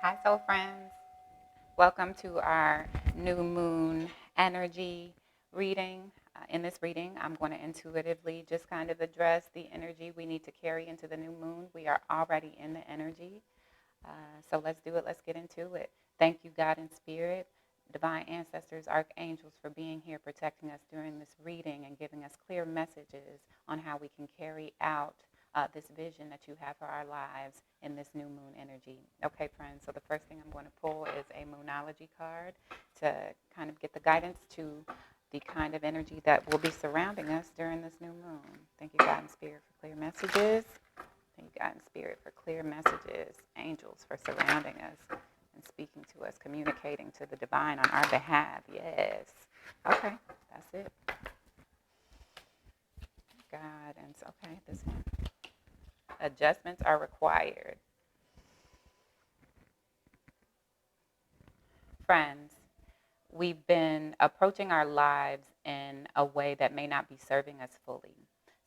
Hi, soul friends. Welcome to our new moon energy reading. In this reading, I'm going to intuitively just kind of address the energy we need to carry into the new moon. We are already in the energy. So let's do it. Let's get into it. Thank you, God and Spirit, divine ancestors, archangels, for being here, protecting us during this reading and giving us clear messages on how we can carry out this vision that you have for our lives in this new moon energy. Okay, friends, so the first thing I'm going to pull is a moonology card to kind of get the guidance to the kind of energy that will be surrounding us during this new moon. Thank you, God and Spirit, for clear messages. Thank you, God and Spirit, for clear messages, angels for surrounding us and speaking to us, communicating to the divine on our behalf. Yes. Okay, that's it. Guidance. Okay, this one. Adjustments are required. Friends, we've been approaching our lives in a way that may not be serving us fully.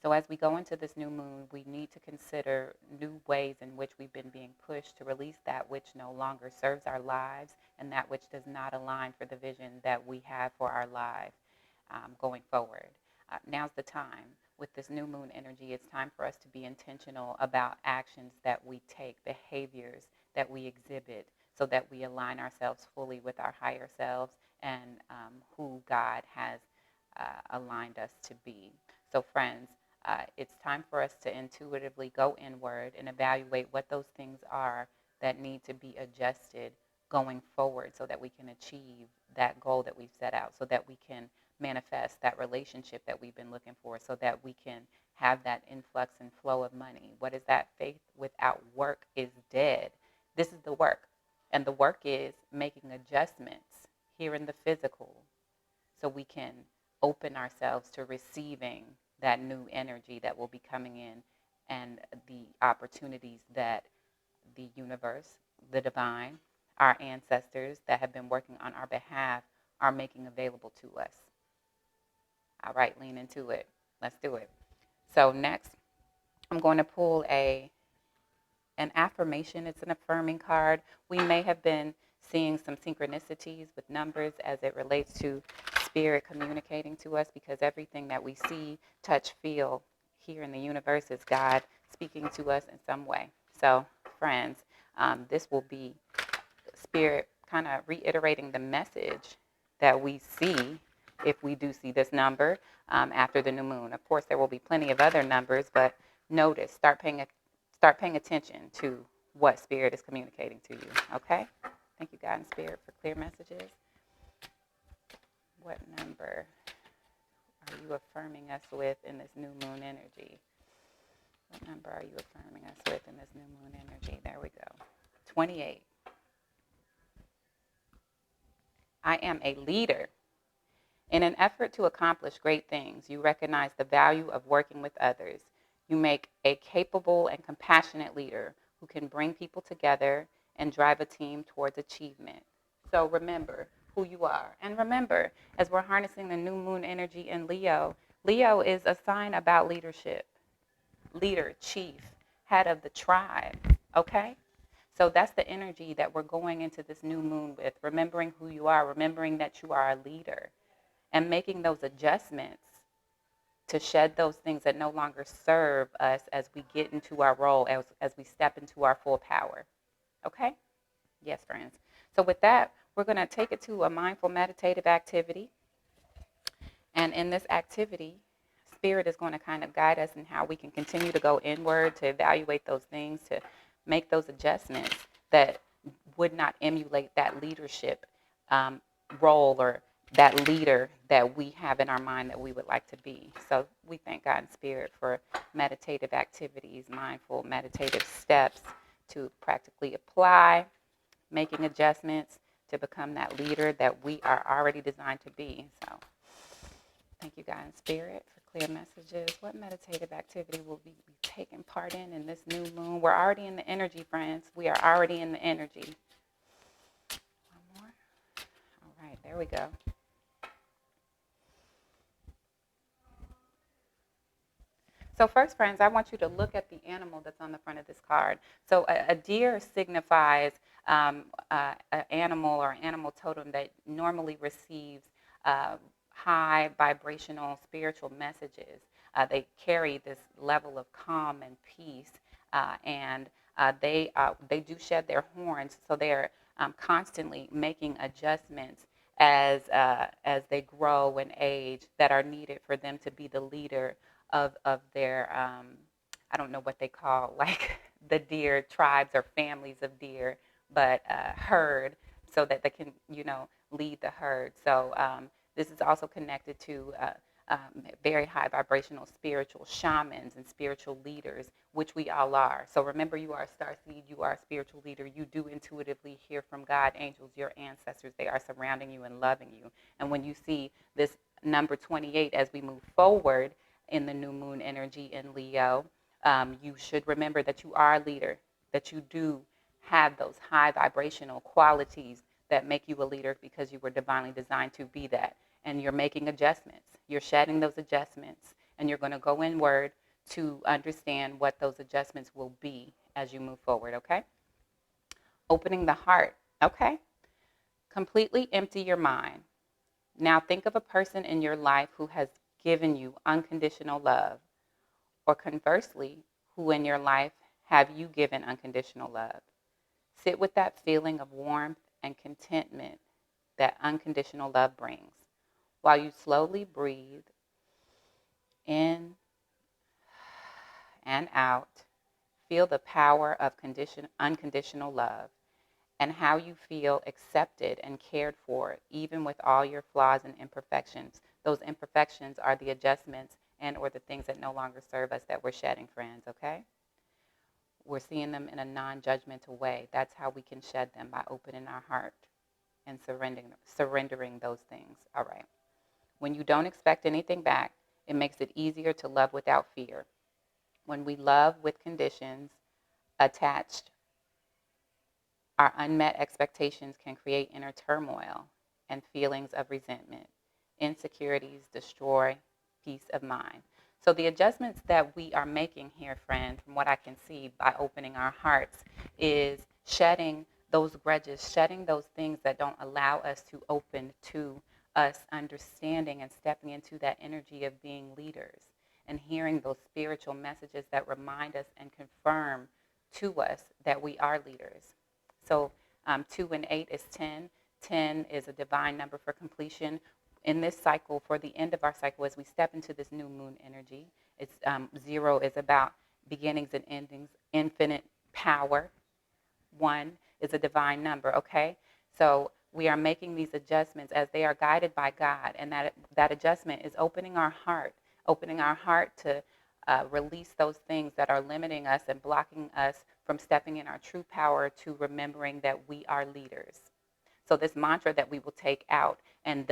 So, as we go into this new moon, we need to consider new ways in which we've been being pushed to release that which no longer serves our lives and that which does not align for the vision that we have for our life going forward. Now's the time. With this new moon energy, it's time for us to be intentional about actions that we take, behaviors that we exhibit, so that we align ourselves fully with our higher selves and who God has aligned us to be. So, friends, it's time for us to intuitively go inward and evaluate what those things are that need to be adjusted going forward so that we can achieve that goal that we've set out, so that we can manifest that relationship that we've been looking for, so that we can have that influx and flow of money. What is that? Faith without work is dead. This is the work. And the work is making adjustments here in the physical so we can open ourselves to receiving that new energy that will be coming in and the opportunities that the universe, the divine, our ancestors that have been working on our behalf are making available to us. All right, lean into it. Let's do it. So next, I'm going to pull an affirmation. It's an affirming card. We may have been seeing some synchronicities with numbers as it relates to spirit communicating to us, because everything that we see, touch, feel here in the universe is God speaking to us in some way. So, friends, this will be spirit kind of reiterating the message that we see if we do see this number after the new moon. Of course, there will be plenty of other numbers, but notice, start paying attention to what spirit is communicating to you. Okay? Thank you, God and Spirit, for clear messages. What number are you affirming us with in this new moon energy? What number are you affirming us with in this new moon energy? There we go. 28. I am a leader. In an effort to accomplish great things, you recognize the value of working with others. You make a capable and compassionate leader who can bring people together and drive a team towards achievement. So remember who you are. And remember, as we're harnessing the new moon energy in Leo, Leo is a sign about leadership. Leader, chief, head of the tribe. Okay? So that's the energy that we're going into this new moon with, remembering who you are, remembering that you are a leader, and making those adjustments to shed those things that no longer serve us as we get into our role, as we step into our full power. Okay? Yes, friends. So, with that, we're going to take it to a mindful meditative activity. And in this activity, Spirit is going to kind of guide us in how we can continue to go inward, to evaluate those things, to make those adjustments that would not emulate that leadership um, role or that leader that we have in our mind that we would like to be. So we thank God and Spirit for meditative activities, mindful meditative steps to practically apply, making adjustments to become that leader that we are already designed to be. So thank you, God and Spirit, for clear messages. What meditative activity will we be taking part in this new moon? We're already in the energy, friends. We are already in the energy. One more. All right, there we go. So first, friends, I want you to look at the animal that's on the front of this card. So a deer signifies an animal or animal totem that normally receives high vibrational spiritual messages. They carry this level of calm and peace, and they do shed their horns, so they're constantly making adjustments as they grow and age that are needed for them to be the leader of their I don't know what they call like the deer tribes or families of deer, but herd, so that they can lead the herd. So this is also connected to very high vibrational spiritual shamans and spiritual leaders, which we all are. So remember, you are a star seed, you are a spiritual leader. You do intuitively hear from God, angels, your ancestors. They are surrounding you and loving you. And when you see this number 28 as we move forward in the new moon energy in Leo, you should remember that you are a leader, that you do have those high vibrational qualities that make you a leader because you were divinely designed to be that. And you're making adjustments. You're shedding those adjustments, and you're going to go inward to understand what those adjustments will be as you move forward, okay? Opening the heart, okay? Completely empty your mind. Now think of a person in your life who has given you unconditional love, or conversely, who in your life have you given unconditional love. Sit with that feeling of warmth and contentment that unconditional love brings. While you slowly breathe in and out, feel the power of unconditional love and how you feel accepted and cared for, even with all your flaws and imperfections. Those imperfections are the adjustments and or the things that no longer serve us that we're shedding, friends, okay? We're seeing them in a non-judgmental way. That's how we can shed them, by opening our heart and surrendering those things. All right. When you don't expect anything back, it makes it easier to love without fear. When we love with conditions attached, our unmet expectations can create inner turmoil and feelings of resentment. Insecurities destroy peace of mind. So the adjustments that we are making here, friend, from what I can see by opening our hearts, is shedding those grudges, shedding those things that don't allow us to open to us understanding and stepping into that energy of being leaders, and hearing those spiritual messages that remind us and confirm to us that we are leaders. So 2 and 8 is 10. 10 is a divine number for completion. In this cycle, for the end of our cycle, as we step into this new moon energy, it's 0 is about beginnings and endings, infinite power. 1 is a divine number, okay? So we are making these adjustments as they are guided by God, and that adjustment is opening our heart to release those things that are limiting us and blocking us from stepping in our true power, to remembering that we are leaders. So this mantra that we will take out, and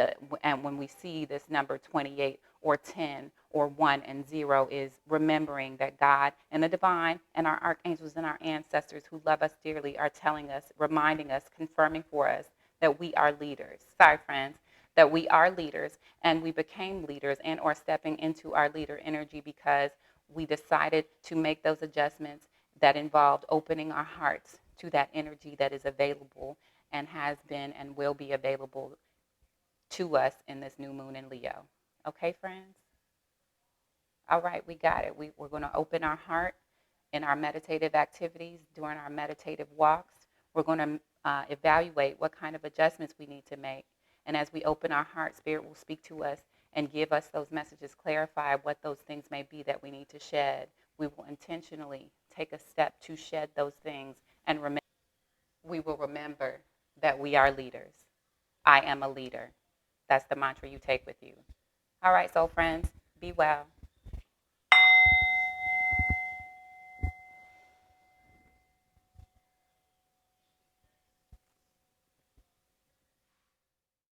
when we see this number 28 or 10 or 1 and 0, is remembering that God and the divine and our archangels and our ancestors who love us dearly are telling us, reminding us, confirming for us that we are leaders. Sorry, friends, that we are leaders, and we became leaders and or stepping into our leader energy because we decided to make those adjustments that involved opening our hearts to that energy that is available and has been and will be available to us in this new moon in Leo. Okay, friends? All right, we got it. We're going to open our heart in our meditative activities, during our meditative walks. We're going to evaluate what kind of adjustments we need to make. And as we open our heart, Spirit will speak to us and give us those messages, clarify what those things may be that we need to shed. We will intentionally take a step to shed those things, and we will remember that we are leaders. I am a leader. That's the mantra you take with you. All right, soul friends, be well.